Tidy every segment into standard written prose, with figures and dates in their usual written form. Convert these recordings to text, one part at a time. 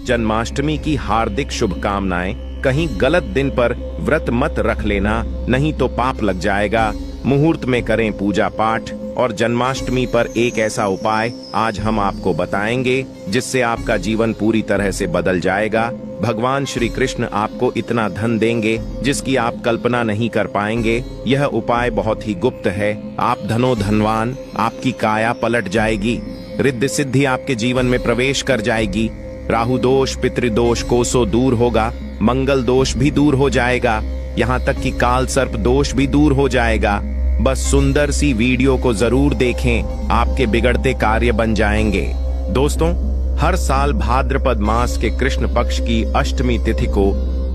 जन्माष्टमी की हार्दिक शुभकामनाएं। कहीं गलत दिन पर व्रत मत रख लेना, नहीं तो पाप लग जाएगा। मुहूर्त में करें पूजा पाठ। और जन्माष्टमी पर एक ऐसा उपाय आज हम आपको बताएंगे जिससे आपका जीवन पूरी तरह से बदल जाएगा। भगवान श्री कृष्ण आपको इतना धन देंगे जिसकी आप कल्पना नहीं कर पाएंगे। यह उपाय बहुत ही गुप्त है। आप धनो धनवान, आपकी काया पलट जाएगी, रिद्धि सिद्धि आपके जीवन में प्रवेश कर जाएगी। राहु दोष, पितृदोष कोसों दूर होगा, मंगल दोष भी दूर हो जाएगा, यहाँ तक कि काल सर्प दोष भी दूर हो जाएगा। बस सुंदर सी वीडियो को जरूर देखें, आपके बिगड़ते कार्य बन जाएंगे। दोस्तों, हर साल भाद्रपद मास के कृष्ण पक्ष की अष्टमी तिथि को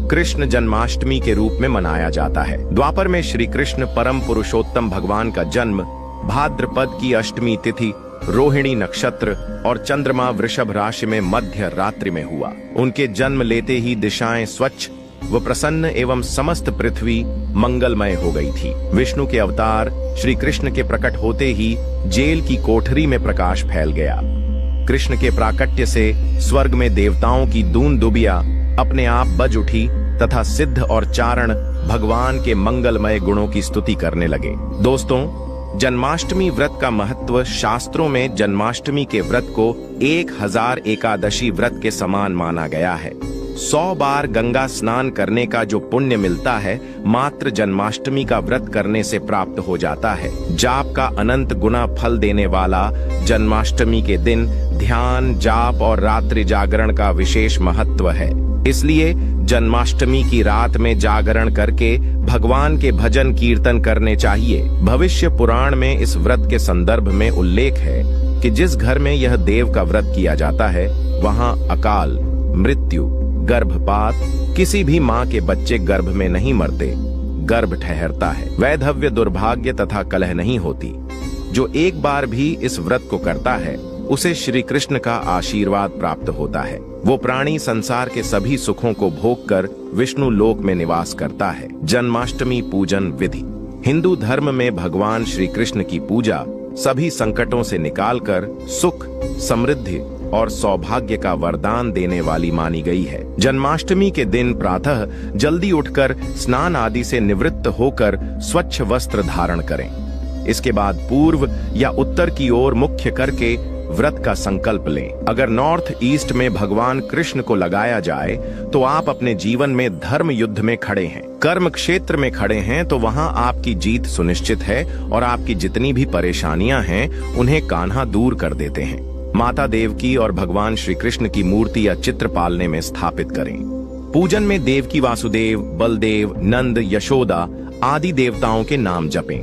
कृष्ण जन्माष्टमी के रूप में मनाया जाता है। द्वापर में श्री कृष्ण परम पुरुषोत्तम भगवान का जन्म भाद्रपद की अष्टमी तिथि रोहिणी नक्षत्र और चंद्रमा वृषभ राशि में मध्य रात्रि में हुआ। उनके जन्म लेते ही दिशाएं स्वच्छ व प्रसन्न एवं समस्त पृथ्वी मंगलमय हो गई थी। विष्णु के अवतार श्री कृष्ण के प्रकट होते ही जेल की कोठरी में प्रकाश फैल गया। कृष्ण के प्राकट्य से स्वर्ग में देवताओं की दून दुबिया अपने आप बज उठी तथा सिद्ध और चारण भगवान के मंगलमय गुणों की स्तुति करने लगे। दोस्तों, जन्माष्टमी व्रत का महत्व शास्त्रों में जन्माष्टमी के व्रत को 1000 एकादशी व्रत के समान माना गया है। 100 बार गंगा स्नान करने का जो पुण्य मिलता है, मात्र जन्माष्टमी का व्रत करने से प्राप्त हो जाता है। जाप का अनंत गुना फल देने वाला जन्माष्टमी के दिन ध्यान, जाप और रात्रि जागरण का विशेष महत्व है। इसलिए जन्माष्टमी की रात में जागरण करके भगवान के भजन कीर्तन करने चाहिए। भविष्य पुराण में इस व्रत के संदर्भ में उल्लेख है कि जिस घर में यह देव का व्रत किया जाता है, वहां अकाल, मृत्यु, गर्भपात, किसी भी माँ के बच्चे गर्भ में नहीं मरते, गर्भ ठहरता है। वैधव्य, दुर्भाग्य तथा कलह नहीं होती। जो एक बार भी इस व्रत को करता है, उसे श्री कृष्ण का आशीर्वाद प्राप्त होता है। वो प्राणी संसार के सभी सुखों को भोग कर विष्णु लोक में निवास करता है। जन्माष्टमी पूजन विधि। हिंदू धर्म में भगवान श्री कृष्ण की पूजा सभी संकटों से निकालकर सुख, समृद्धि और सौभाग्य का वरदान देने वाली मानी गई है। जन्माष्टमी के दिन प्रातः जल्दी उठकर स्नान आदि से निवृत्त होकर स्वच्छ वस्त्र धारण करें। इसके बाद पूर्व या उत्तर की ओर मुख्य करके व्रत का संकल्प लें। अगर नॉर्थ ईस्ट में भगवान कृष्ण को लगाया जाए तो आप अपने जीवन में धर्म युद्ध में खड़े हैं, कर्म क्षेत्र में खड़े हैं, तो वहां आपकी जीत सुनिश्चित है और आपकी जितनी भी परेशानियां हैं उन्हें कान्हा दूर कर देते हैं। माता देवकी और भगवान श्री कृष्ण की मूर्ति या चित्र पालने में स्थापित करें। पूजन में देवकी वासुदेव, बलदेव, नंद, यशोदा आदि देवताओं के नाम जपें।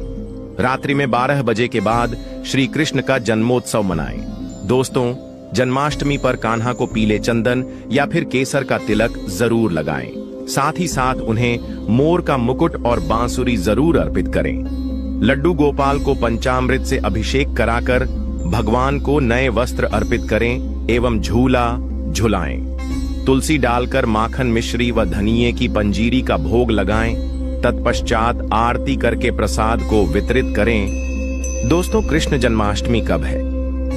रात्रि में 12 बजे के बाद श्री कृष्ण का जन्मोत्सव मनाएं। दोस्तों, जन्माष्टमी पर कान्हा को पीले चंदन या फिर केसर का तिलक जरूर लगाएं। साथ ही साथ उन्हें मोर का मुकुट और बांसुरी जरूर अर्पित करें। लड्डू गोपाल को पंचामृत से अभिषेक कराकर भगवान को नए वस्त्र अर्पित करें एवं झूला झुलाएं। तुलसी डालकर माखन मिश्री व धनिये की पंजीरी का भोग लगाएं। तत्पश्चात आरती करके प्रसाद को वितरित करें। दोस्तों, कृष्ण जन्माष्टमी कब है?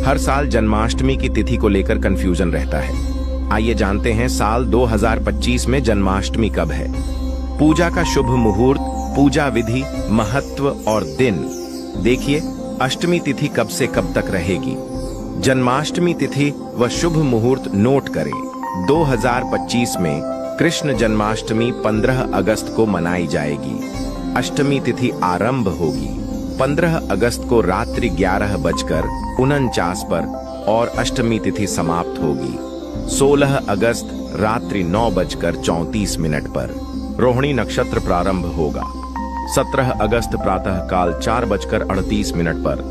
हर साल जन्माष्टमी की तिथि को लेकर कंफ्यूजन रहता है। आइए जानते हैं साल 2025 में जन्माष्टमी कब है। पूजा का शुभ मुहूर्त, पूजा विधि, महत्व और दिन। देखिए, अष्टमी तिथि कब से कब तक रहेगी। जन्माष्टमी तिथि व शुभ मुहूर्त नोट करें। 2025 में कृष्ण जन्माष्टमी 15 अगस्त को मनाई जाएगी। अष्टमी तिथि आरंभ होगी 15 अगस्त को रात्रि 11:49 पर और अष्टमी तिथि समाप्त होगी 16 अगस्त रात्रि 9:34 पर। रोहिणी नक्षत्र प्रारंभ होगा 17 अगस्त प्रातः काल 4:38 पर।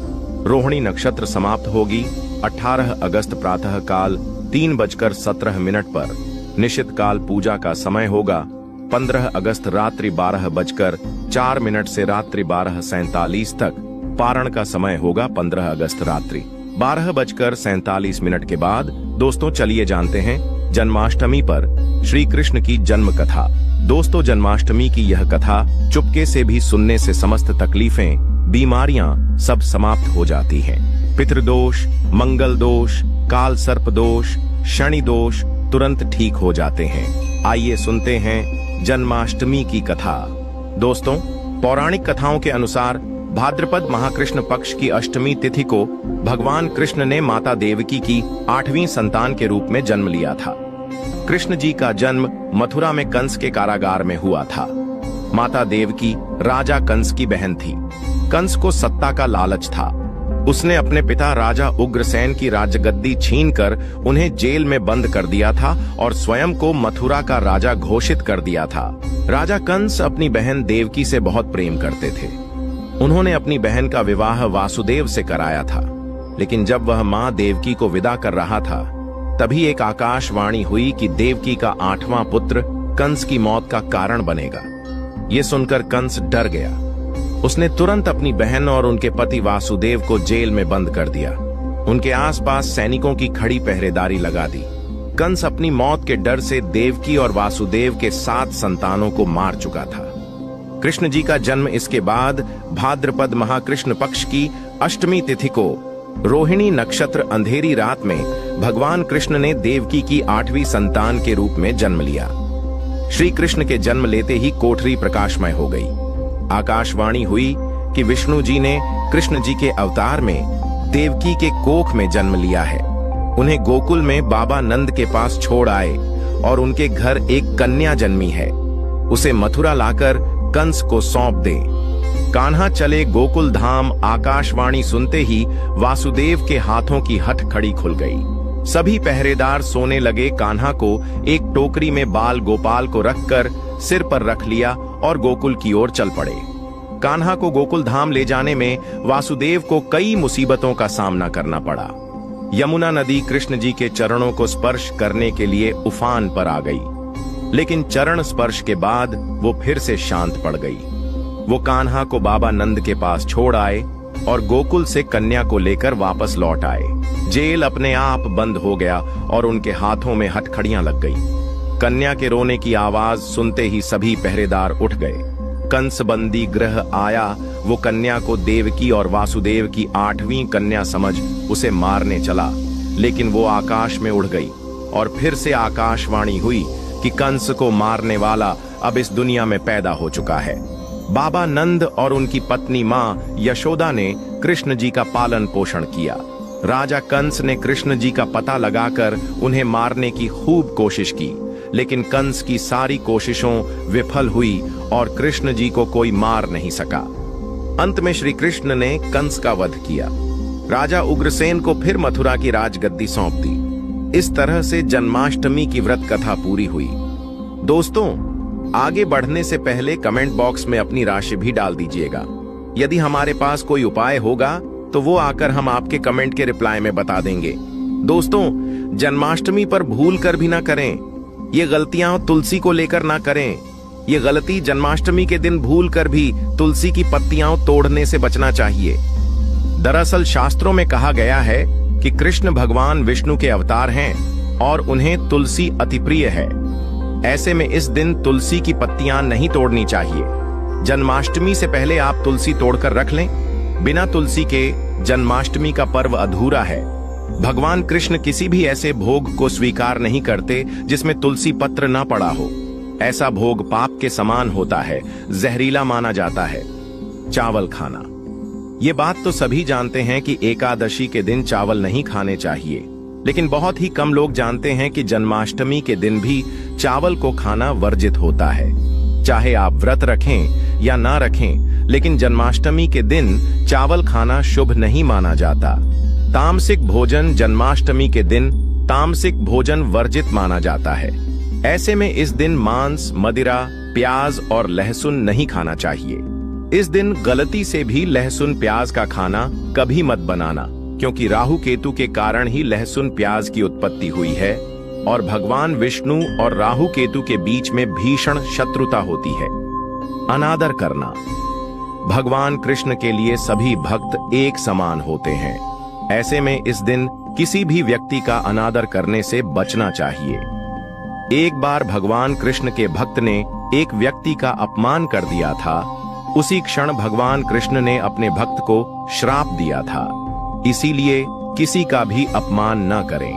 रोहिणी नक्षत्र समाप्त होगी 18 अगस्त प्रातः काल 3:17 पर। निशित काल पूजा का समय होगा 15 अगस्त रात्रि 12:04 से रात्रि 12:47 तक। पारण का समय होगा 15 अगस्त रात्रि 12:47 के बाद। दोस्तों, चलिए जानते हैं जन्माष्टमी पर श्री कृष्ण की जन्म कथा। दोस्तों, जन्माष्टमी की यह कथा चुपके से भी सुनने से समस्त तकलीफें, बीमारियां सब समाप्त हो जाती हैं। पितृदोष, मंगल दोष, काल सर्प दोष, शनि दोष तुरंत ठीक हो जाते हैं। आइए सुनते हैं जन्माष्टमी की कथा। दोस्तों, पौराणिक कथाओं के अनुसार भाद्रपद महाकृष्ण पक्ष की अष्टमी तिथि को भगवान कृष्ण ने माता देवकी की 8वीं संतान के रूप में जन्म लिया था। कृष्ण जी का जन्म मथुरा में कंस के कारागार में हुआ था। माता देवकी राजा कंस की बहन थी। कंस को सत्ता का लालच था। उसने अपने पिता राजा उग्रसेन की राजगद्दी छीनकर उन्हें जेल में बंद कर दिया था और स्वयं को मथुरा का राजा घोषित कर दिया था। राजा कंस अपनी बहन देवकी से बहुत प्रेम करते थे। उन्होंने अपनी बहन का विवाह वासुदेव से कराया था। लेकिन जब वह मां देवकी को विदा कर रहा था, तभी एक आकाशवाणी हुई कि देवकी का 8वां पुत्र कंस की मौत का कारण बनेगा। ये सुनकर कंस डर गया। उसने तुरंत अपनी बहन और उनके पति वासुदेव को जेल में बंद कर दिया। उनके आसपास सैनिकों की खड़ी पहरेदारी लगा दी। कंस अपनी मौत के डर से देवकी और वासुदेव के 7 संतानों को मार चुका था। कृष्ण जी का जन्म इसके बाद भाद्रपद महाकृष्ण पक्ष की अष्टमी तिथि को रोहिणी नक्षत्र अंधेरी रात में भगवान कृष्ण ने देवकी की 8वीं संतान के रूप में जन्म लिया। श्री कृष्ण के जन्म लेते ही कोठरी प्रकाशमय हो गई। आकाशवाणी हुई कि विष्णु जी ने कृष्ण जी के अवतार में देवकी के कोख में जन्म लिया है। उन्हें गोकुल में बाबा नंद के पास छोड़ आए और उनके घर एक कन्या जन्मी है। उसे मथुरा लाकर कंस को सौंप दें। कान्हा चले गोकुल धाम। आकाशवाणी सुनते ही वासुदेव के हाथों की हठ खड़ी खुल गई। सभी पहरेदार सोने लगे। कान्हा को एक टोकरी में बाल गोपाल को रखकर सिर पर रख लिया और गोकुल की ओर चल पड़े। कान्हा को गोकुल धाम ले जाने में वासुदेव को कई मुसीबतों का सामना करना पड़ा। यमुना नदी कृष्ण जी के चरणों को स्पर्श करने के लिए उफान पर आ गई, लेकिन चरण स्पर्श के बाद वो फिर से शांत पड़ गई। वो कान्हा को बाबा नंद के पास छोड़ आए और गोकुल से कन्या को लेकर वापस लौट आए। जेल अपने आप बंद हो गया और उनके हाथों में हथकड़ियां लग गई। कन्या के रोने की आवाज सुनते ही सभी पहरेदार उठ गए। कंस बंदी गृह आया। वो कन्या को देवकी और वासुदेव की 8वीं कन्या समझ उसे मारने चला, लेकिन वो आकाश में उड़ गई और फिर से आकाशवाणी हुई कि कंस को मारने वाला अब इस दुनिया में पैदा हो चुका है। बाबा नंद और उनकी पत्नी मां यशोदा ने कृष्ण जी का पालन पोषण किया। राजा कंस ने कृष्ण जी का पता लगाकर उन्हें मारने की खूब कोशिश की, लेकिन कंस की सारी कोशिशों विफल हुई और कृष्ण जी को कोई मार नहीं सका। अंत में श्री कृष्ण ने कंस का वध किया। राजा उग्रसेन को फिर मथुरा की राजगद्दी सौंप दी। इस तरह से जन्माष्टमी की व्रत कथा पूरी हुई। दोस्तों, आगे बढ़ने से पहले कमेंट बॉक्स में अपनी राशि भी डाल दीजिएगा। यदि हमारे पास कोई उपाय होगा तो वो आकर हम आपके कमेंट के रिप्लाई में बता देंगे। दोस्तों, जन्माष्टमी पर भूल कर भी ना करें। ये गलतियां तुलसी को लेकर ना करें। ये गलती जन्माष्टमी के दिन भूल कर भी तुलसी की पत्तियां तोड़ने से बचना चाहिए। दरअसल शास्त्रों में कहा गया है कि कृष्ण भगवान विष्णु के अवतार हैं और उन्हें तुलसी अति प्रिय है। ऐसे में इस दिन तुलसी की पत्तियां नहीं तोड़नी चाहिए। जन्माष्टमी से पहले आप तुलसी तोड़कर रख लें। बिना तुलसी के जन्माष्टमी का पर्व अधूरा है। भगवान कृष्ण किसी भी ऐसे भोग को स्वीकार नहीं करते जिसमें तुलसी पत्र ना पड़ा हो। ऐसा भोग पाप के समान होता है, जहरीला माना जाता है। चावल खाना, ये बात तो सभी जानते हैं कि एकादशी के दिन चावल नहीं खाने चाहिए, लेकिन बहुत ही कम लोग जानते हैं कि जन्माष्टमी के दिन भी चावल को खाना वर्जित होता है। चाहे आप व्रत रखें या ना रखें, लेकिन जन्माष्टमी के दिन चावल खाना शुभ नहीं माना जाता। तामसिक भोजन जन्माष्टमी के दिन तामसिक भोजन वर्जित माना जाता है। ऐसे में इस दिन मांस, मदिरा, प्याज और लहसुन नहीं खाना चाहिए। इस दिन गलती से भी लहसुन प्याज का खाना कभी मत बनाना, क्योंकि राहु केतु के कारण ही लहसुन प्याज की उत्पत्ति हुई है और भगवान विष्णु और राहु केतु के बीच में भीषण शत्रुता होती है। अनादर करना, भगवान कृष्ण के लिए सभी भक्त एक समान होते हैं। ऐसे में इस दिन किसी भी व्यक्ति का अनादर करने से बचना चाहिए। एक बार भगवान कृष्ण के भक्त ने एक व्यक्ति का अपमान कर दिया था। उसी क्षण भगवान कृष्ण ने अपने भक्त को श्राप दिया था। इसीलिए किसी का भी अपमान न करें।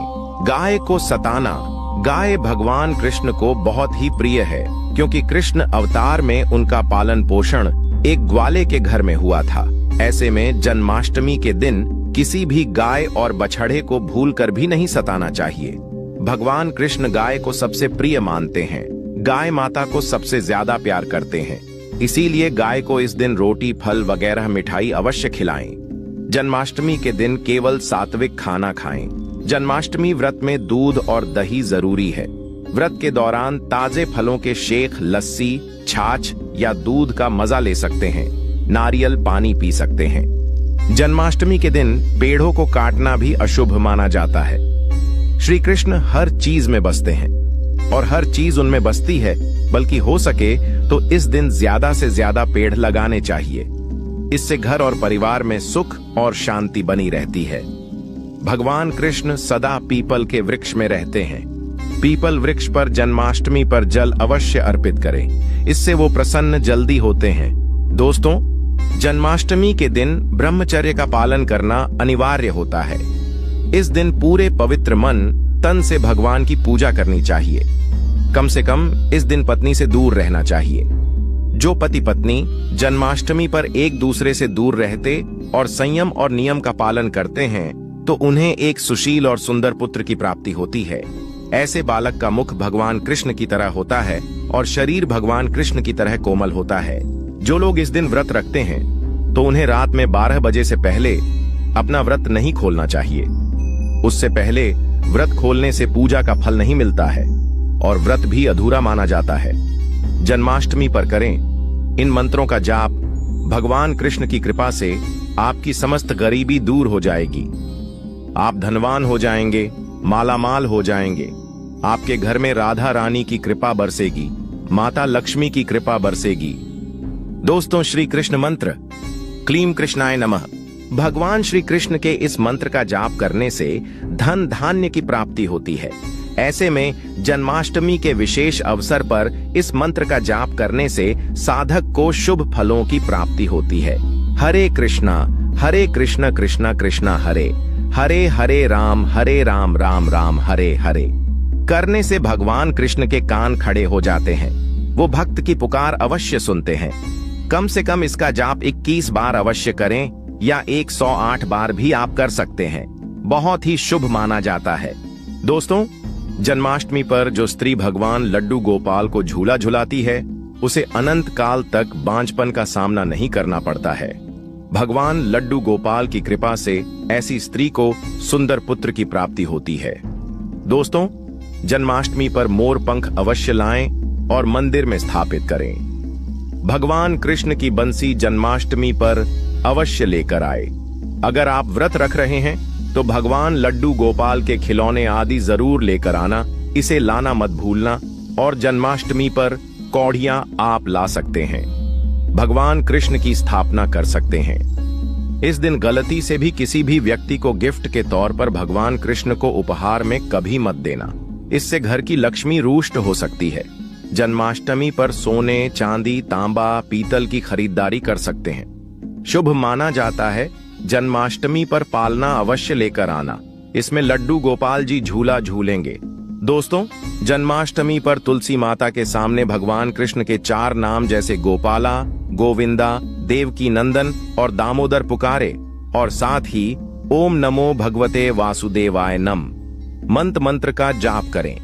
गाय को सताना, गाय भगवान कृष्ण को बहुत ही प्रिय है, क्योंकि कृष्ण अवतार में उनका पालन पोषण एक ग्वाले के घर में हुआ था। ऐसे में जन्माष्टमी के दिन किसी भी गाय और बछड़े को भूलकर भी नहीं सताना चाहिए। भगवान कृष्ण गाय को सबसे प्रिय मानते हैं। गाय माता को सबसे ज्यादा प्यार करते हैं, इसीलिए गाय को इस दिन रोटी, फल वगैरह मिठाई अवश्य खिलाएं। जन्माष्टमी के दिन केवल सात्विक खाना खाएं। जन्माष्टमी व्रत में दूध और दही जरूरी है। व्रत के दौरान ताजे फलों के शेक, लस्सी, छाछ या दूध का मजा ले सकते हैं। नारियल पानी पी सकते हैं। जन्माष्टमी के दिन पेड़ों को काटना भी अशुभ माना जाता है। श्री कृष्ण हर चीज में बसते हैं और हर चीज उनमें बसती है, बल्कि हो सके तो इस दिन ज्यादा से ज्यादा पेड़ लगाने चाहिए। इससे घर और परिवार में सुख और शांति बनी रहती है। भगवान कृष्ण सदा पीपल के वृक्ष में रहते हैं। पीपल वृक्ष पर जन्माष्टमी पर जल अवश्य अर्पित करें, इससे वो प्रसन्न जल्दी होते हैं। दोस्तों, जन्माष्टमी के दिन ब्रह्मचर्य का पालन करना अनिवार्य होता है। इस दिन पूरे पवित्र मन तन से भगवान की पूजा करनी चाहिए। कम से कम इस दिन पत्नी से दूर रहना चाहिए। जो पति पत्नी जन्माष्टमी पर एक दूसरे से दूर रहते और संयम और नियम का पालन करते हैं, तो उन्हें एक सुशील और सुंदर पुत्र की प्राप्ति होती है। ऐसे बालक का मुख भगवान कृष्ण की तरह होता है और शरीर भगवान कृष्ण की तरह कोमल होता है। जो लोग इस दिन व्रत रखते हैं, तो उन्हें रात में 12 बजे से पहले अपना व्रत नहीं खोलना चाहिए। उससे पहले व्रत खोलने से पूजा का फल नहीं मिलता है और व्रत भी अधूरा माना जाता है। जन्माष्टमी पर करें इन मंत्रों का जाप। भगवान कृष्ण की कृपा से आपकी समस्त गरीबी दूर हो जाएगी। आप धनवान हो जाएंगे, मालामाल हो जाएंगे। आपके घर में राधा रानी की कृपा बरसेगी, माता लक्ष्मी की कृपा बरसेगी। दोस्तों, श्री कृष्ण मंत्र क्लीम कृष्णाय नमः। भगवान श्री कृष्ण के इस मंत्र का जाप करने से धन धान्य की प्राप्ति होती है। ऐसे में जन्माष्टमी के विशेष अवसर पर इस मंत्र का जाप करने से साधक को शुभ फलों की प्राप्ति होती है। हरे कृष्णा कृष्णा कृष्णा हरे, हरे हरे राम राम राम हरे हरे करने से भगवान कृष्ण के कान खड़े हो जाते हैं। वो भक्त की पुकार अवश्य सुनते हैं। कम से कम इसका जाप 21 बार अवश्य करें, या 108 बार भी आप कर सकते हैं। बहुत ही शुभ माना जाता है। दोस्तों, जन्माष्टमी पर जो स्त्री भगवान लड्डू गोपाल को झूला झुलाती है, उसे अनंत काल तक बांझपन का सामना नहीं करना पड़ता है। भगवान लड्डू गोपाल की कृपा से ऐसी स्त्री को सुंदर पुत्र की प्राप्ति होती है। दोस्तों, जन्माष्टमी पर मोर पंख अवश्य लाएं और मंदिर में स्थापित करें। भगवान कृष्ण की बंसी जन्माष्टमी पर अवश्य लेकर आए। अगर आप व्रत रख रहे हैं, तो भगवान लड्डू गोपाल के खिलौने आदि जरूर लेकर आना। इसे लाना मत भूलना। और जन्माष्टमी पर कौड़ियां आप ला सकते हैं। भगवान कृष्ण की स्थापना कर सकते हैं। इस दिन गलती से भी किसी भी व्यक्ति को गिफ्ट के तौर पर भगवान कृष्ण को उपहार में कभी मत देना। इससे घर की लक्ष्मी रुष्ट हो सकती है। जन्माष्टमी पर सोने, चांदी, तांबा, पीतल की खरीदारी कर सकते हैं। शुभ माना जाता है जन्माष्टमी पर पालना अवश्य लेकर आना। इसमें लड्डू गोपाल जी झूला झूलेंगे। दोस्तों, जन्माष्टमी पर तुलसी माता के सामने भगवान कृष्ण के 4 नाम जैसे गोपाला, गोविंदा, देवकी नंदन और दामोदर पुकारे, और साथ ही ओम नमो भगवते वासुदेवाय नम मंत्र का जाप करें।